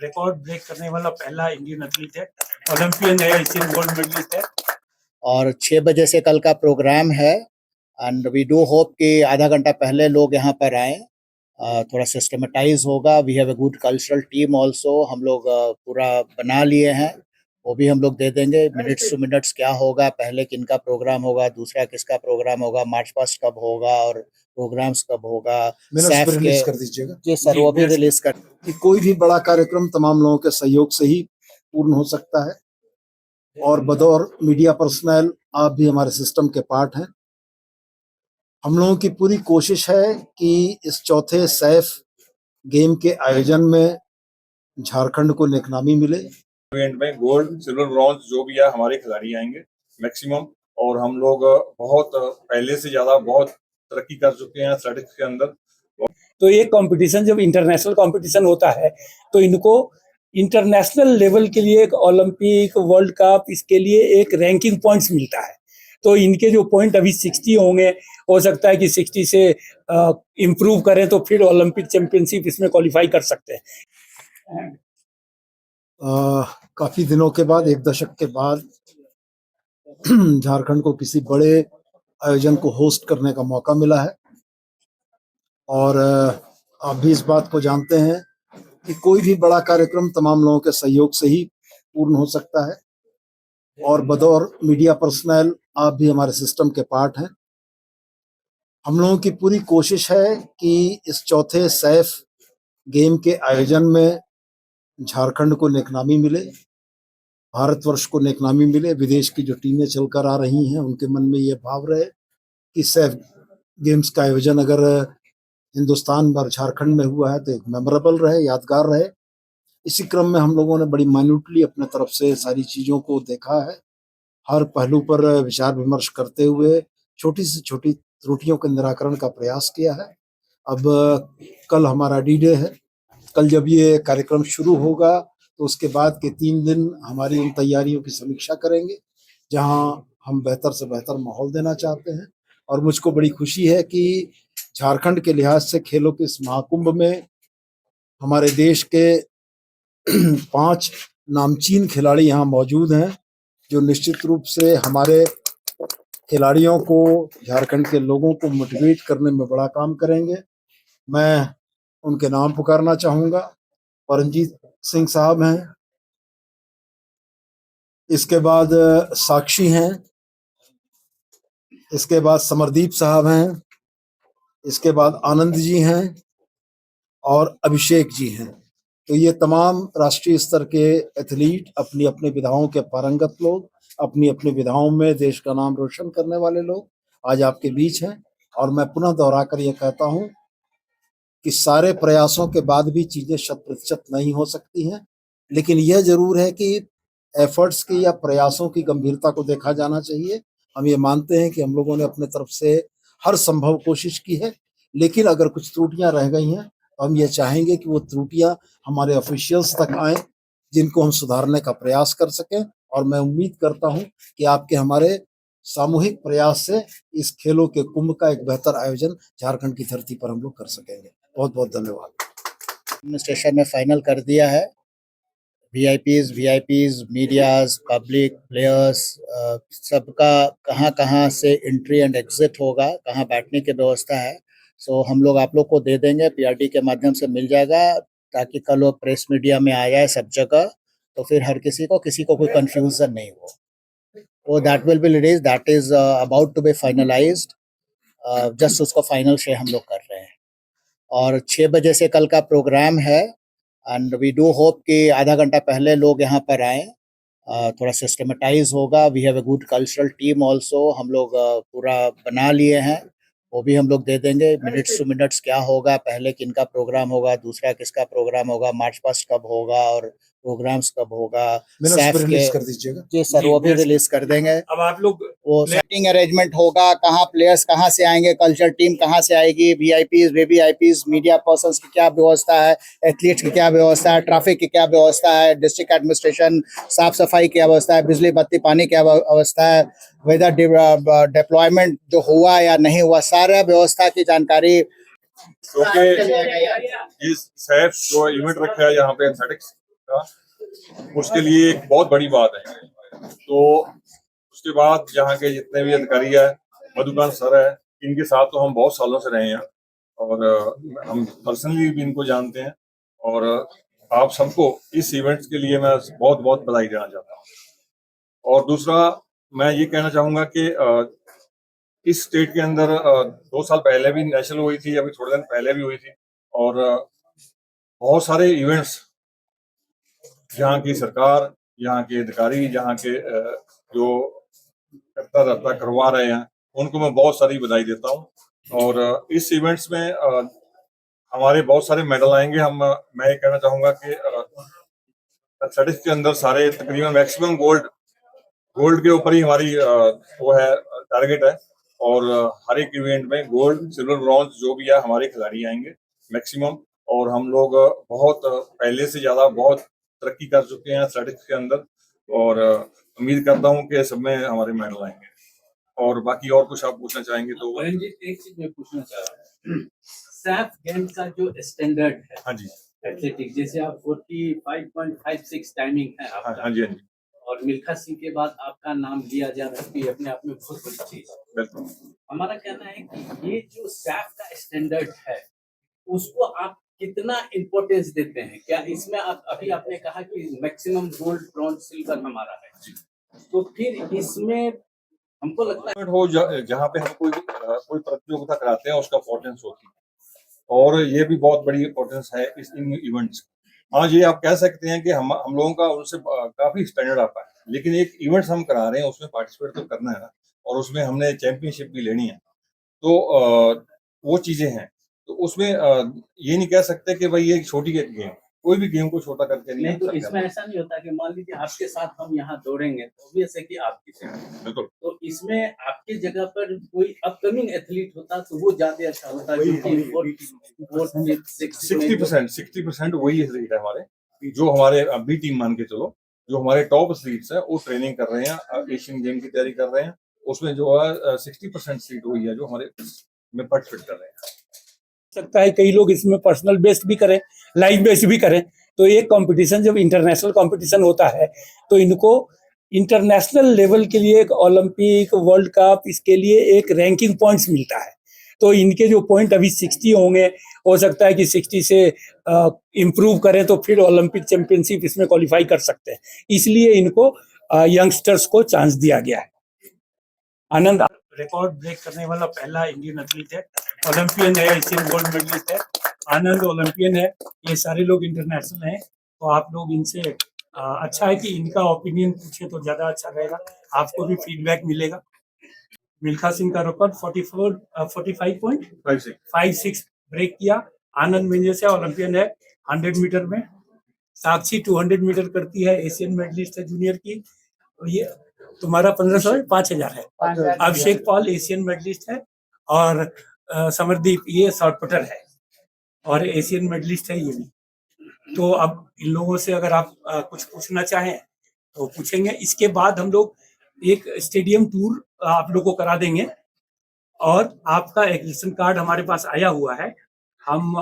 Record break करने वाला पहला इंडियन एथलीट है, ओलंपियन है, एशियन गोल्ड मेडलिस्ट है। और 6 बजे से कल का प्रोग्राम है एंड वी डू होप कि आधा घंटा पहले लोग यहाँ पर आए। थोड़ा सिस्टमेटाइज होगा। We have a good cultural team also. हम लोग पूरा बना लिए हैं, वो भी हम लोग दे देंगे। मिनट्स टू मिनट्स क्या होगा, पहले किनका प्रोग्राम होगा, दूसरा किसका प्रोग्राम होगा, मार्च पास्ट कब होगा और प्रोग्राम्स कब होगा, मिनट्स पे रिलीज कर दीजिएगा जी सर, वो भी रिलीज कर। कि कोई भी बड़ा कार्यक्रम तमाम लोगों के सहयोग से ही पूर्ण हो सकता है और बतौर मीडिया पर्सनल आप भी हमारे सिस्टम के पार्ट हैं। हम लोगों की पूरी कोशिश है कि इस चौथे सैफ गेम के आयोजन में झारखंड को नेकनामी मिले। इवेंट में गोल्ड, सिल्वर, ब्रॉन्ज जो भी है हमारे खिलाड़ी आएंगे मैक्सिमम, और हम लोग बहुत पहले से ज्यादा बहुत तरक्की कर चुके हैं एथलेटिक्स के अंदर। तो ये कंपटीशन जब इंटरनेशनल कंपटीशन होता है तो इनको इंटरनेशनल लेवल के लिए एक ओलंपिक, वर्ल्ड कप, इसके लिए एक रैंकिंग पॉइंट्स मिलता है। तो इनके जो पॉइंट अभी 60 होंगे, हो सकता है कि 60 से इम्प्रूव करें तो फिर ओलंपिक चैंपियनशिप इसमें क्वालिफाई कर सकते हैं। काफी दिनों के बाद, एक दशक के बाद झारखंड को किसी बड़े आयोजन को होस्ट करने का मौका मिला है और आप भी इस बात को जानते हैं कि कोई भी बड़ा कार्यक्रम तमाम लोगों के सहयोग से ही पूर्ण हो सकता है और बतौर मीडिया पर्सनल आप भी हमारे सिस्टम के पार्ट हैं। हम लोगों की पूरी कोशिश है कि इस चौथे सैफ गेम के आयोजन में झारखंड को नेकनामी मिले, भारतवर्ष को नेकनामी मिले। विदेश की जो टीमें चलकर आ रही हैं उनके मन में ये भाव रहे कि सैफ गेम्स का आयोजन अगर हिंदुस्तान और झारखंड में हुआ है तो एक मेमोरेबल रहे, यादगार रहे। इसी क्रम में हम लोगों ने बड़ी माइन्यूटली अपने तरफ से सारी चीज़ों को देखा है, हर पहलू पर विचार विमर्श करते हुए छोटी से छोटी त्रुटियों के निराकरण का प्रयास किया है। अब कल हमारा डी-डे है। कल जब ये कार्यक्रम शुरू होगा तो उसके बाद के 3 दिन हमारी उन तैयारियों की समीक्षा करेंगे जहां हम बेहतर से बेहतर माहौल देना चाहते हैं। और मुझको बड़ी खुशी है कि झारखंड के लिहाज से खेलों के इस महाकुंभ में हमारे देश के 5 नामचीन खिलाड़ी यहाँ मौजूद हैं जो निश्चित रूप से हमारे खिलाड़ियों को, झारखंड के लोगों को मोटिवेट करने में बड़ा काम करेंगे। मैं उनके नाम पुकारना चाहूँगा। परमजीत सिंह साहब हैं, इसके बाद साक्षी हैं, इसके बाद समरदीप साहब हैं, इसके बाद आनंद जी हैं और अभिषेक जी हैं। तो ये तमाम राष्ट्रीय स्तर के एथलीट, अपनी अपनी विधाओं के पारंगत लोग, अपनी अपनी विधाओं में देश का नाम रोशन करने वाले लोग आज आपके बीच हैं। और मैं पुनः दोहरा कर ये कहता हूँ कि सारे प्रयासों के बाद भी चीजें 100% नहीं हो सकती हैं, लेकिन यह जरूर है कि एफर्ट्स की या प्रयासों की गंभीरता को देखा जाना चाहिए। हम ये मानते हैं कि हम लोगों ने अपने तरफ से हर संभव कोशिश की है, लेकिन अगर कुछ त्रुटियां रह गई हैं तो हम ये चाहेंगे कि वो त्रुटियां हमारे ऑफिशियल्स तक आए जिनको हम सुधारने का प्रयास कर सकें। और मैं उम्मीद करता हूं कि आपके हमारे सामूहिक प्रयास से इस खेलों के कुंभ का एक बेहतर आयोजन झारखंड की धरती पर हम लोग कर सकेंगे। बहुत बहुत धन्यवाद। एडमिनिस्ट्रेशन ने फाइनल कर दिया है। वीआईपीज, मीडियाज, पब्लिक, प्लेयर्स, सबका कहाँ कहाँ से एंट्री एंड एग्जिट होगा, कहाँ बैठने की व्यवस्था है, सो हम लोग आप लोग को दे देंगे। पीआरडी के माध्यम से मिल जाएगा ताकि कल वो प्रेस मीडिया में आ जाए सब जगह, तो फिर हर किसी को कोई कंफ्यूजन नहीं हो। वो that will be released, that is about to be finalised. Just उसको फाइनल से हम लोग कर रहे हैं। और 6 बजे से कल का प्रोग्राम है एंड वी डू होप कि आधा घंटा पहले लोग यहाँ पर आए। थोड़ा सिस्टमेटाइज होगा। We have a good cultural team also. हम लोग पूरा बना लिए हैं, वो भी हम लोग दे देंगे। मिनट्स टू मिनट्स क्या होगा, पहले किनका प्रोग्राम होगा, दूसरा किसका प्रोग्राम होगा, मार्च पास्ट कब होगा और प्रोग्राम्स कब होगा, मिनट्स पे रिलीज कर दीजिएगा। जी सर, वो भी रिलीज कर देंगे। अब आप लोग वो सेटिंग अरेंजमेंट होगा, कहाँ प्लेयर्स कहाँ से आएंगे, कल्चरल टीम कहाँ से आएगी, वीवीआईपीज, मीडिया पर्सन्स की क्या व्यवस्था है, एथलीट्स की क्या व्यवस्था है, ट्रैफिक की क्या व्यवस्था है, डिस्ट्रिक्ट एडमिनिस्ट्रेशन, साफ सफाई की व्यवस्था है, बिजली बत्ती पानी की व्यवस्था है, वेदर डिप्लॉयमेंट जो हुआ या नहीं हुआ, सारा व्यवस्था की जानकारी। क्योंकि इस सैफ जो इवेंट रखा है यहाँ पे एथलेटिक्स, का, उसके लिए एक बहुत बड़ी बात है। तो उसके बाद यहाँ के जितने भी अधिकारी है, मधुकांत सर है, इनके साथ तो हम बहुत सालों से रहे हैं और हम पर्सनली भी इनको जानते हैं। और आप सबको इस इवेंट्स के लिए मैं बहुत बहुत बधाई देना चाहता हूँ। और दूसरा मैं ये कहना चाहूँगा कि इस स्टेट के अंदर 2 साल पहले भी नेशनल हुई थी, अभी थोड़े दिन पहले भी हुई थी और बहुत सारे इवेंट्स यहाँ की सरकार, यहाँ के अधिकारी, यहाँ के जो करता रहता करवा रहे हैं, उनको मैं बहुत सारी बधाई देता हूँ। और इस इवेंट्स में हमारे बहुत सारे मेडल आएंगे। मैं ये कहना चाहूँगा कि एथलेटिक्स के अंदर सारे तकरीबन मैक्सिमम गोल्ड के ऊपर ही हमारी वो है टारगेट है। और हर एक इवेंट में गोल्ड, सिल्वर, ब्रॉन्ज जो भी है हमारे खिलाड़ी आएंगे मैक्सिमम। और हम लोग बहुत पहले से ज़्यादा बहुत तरक्की कर चुके हैं एथलेटिक्स के अंदर और उम्मीद करता हूँ कि सब में हमारे मेडल आएंगे। और बाकी और कुछ आप पूछना चाहेंगे तो? वरुण जी, एक चीज मैं पूछना चाह रहा हूँ, सैफ गेम का जो स्टैंडर्ड है, हाँ जी, एथलेटिक्स, जैसे आप 45.56 टाइमिंग है आपका, हाँ जी, हाँ जी, और मिल्खा सिंह के बाद आपका नाम लिया जा रहा है, कि अपने आप में बहुत बड़ी चीज है। बिल्कुल। हमारा कहना है कि ये जो सैफ का स्टैंडर्ड है, उसको आप कितना इम्पोर्टेंस देते हैं? क्या इसमें आप अभी आपने कहा कि मैक्सिमम गोल्ड, ब्रॉन्ज, सिल्वर हमारा है, तो फिर इसमें हमको लगता है हो जहाँ पे हम कोई प्रतियोगिता कराते हैं उसका इम्पोर्टेंस होती है और ये भी बहुत बड़ी इम्पोर्टेंस है इन इवेंट्स की। हाँ, ये आप कह सकते हैं कि हम लोगों का उनसे काफी स्टैंडर्ड आता है, लेकिन एक इवेंट्स हम करा रहे हैं उसमें पार्टिसिपेट तो करना है ना, और उसमें हमने चैंपियनशिप भी लेनी है। तो वो चीजें हैं, तो उसमें ये नहीं कह सकते कि भाई ये छोटी एक गेम, कोई भी गेम को छोटा करके नहीं नहीं, तो सकते। इसमें ऐसा नहीं होता कि मान लीजिए आपके साथ हम यहाँ दौड़ेंगे, तो ऑब्वियस है कि आपकी जगह, बिल्कुल, तो इसमें आपकी जगह पर कोई अपकमिंग एथलीट होता तो वो ज्यादा अच्छा होता, क्योंकि 60% वही एथलीट है हमारे, जो हमारे बी टीम मान के चलो, जो हमारे टॉप एथलीट्स हैं वो ट्रेनिंग कर रहे हैं, एशियन गेम की तैयारी कर रहे हैं। उसमें जो है 60% सीट वही है जो हमारे में पार्टिसिपेट कर रहे हैं। सकता है कई लोग इसमें पर्सनल बेस्ड भी करें, लाइव बेस्ड भी करें। तो एक कंपटीशन जब इंटरनेशनल कंपटीशन होता है तो इनको इंटरनेशनल लेवल के लिए एक ओलंपिक, वर्ल्ड कप, इसके लिए एक रैंकिंग पॉइंट्स मिलता है। तो इनके जो पॉइंट अभी 60 होंगे, हो सकता है कि 60 से इम्प्रूव करें तो फिर ओलंपिक चैंपियनशिप इसमें क्वालिफाई कर सकते हैं। इसलिए इनको यंगस्टर्स को चांस दिया गया है। आनंद रिकॉर्ड ब्रेक करने वाला पहला इंडियन एथलीट है, ओलंपियन है, एशियन गोल्ड मेडलिस्ट है। आनंद ओलंपियन है। ये सारे लोग इंटरनेशनल हैं, तो आप लोग इनसे अच्छा है कि इनका ओपिनियन पूछे तो ज्यादा अच्छा रहेगा, आपको भी फीडबैक मिलेगा। मिल्खा सिंह का रिकॉर्ड 45.56 ब्रेक किया। आनंद मेंजेस है, ओलंपियन है 100 मीटर में। साक्षी 200 मीटर करती है, एशियन मेडलिस्ट है जूनियर की। तो ये तुम्हारा 1500 है, 5000 है। अभिषेक पॉल एशियन मेडलिस्ट है और समरदीप ये शॉर्ट पुटर है और एशियन मेडलिस्ट है ये भी। तो अब इन लोगों से अगर आप कुछ पूछना चाहें तो पूछेंगे। इसके बाद हम लोग एक स्टेडियम टूर आप लोगों को करा देंगे और आपका एडमिशन कार्ड हमारे पास आया हुआ है। हम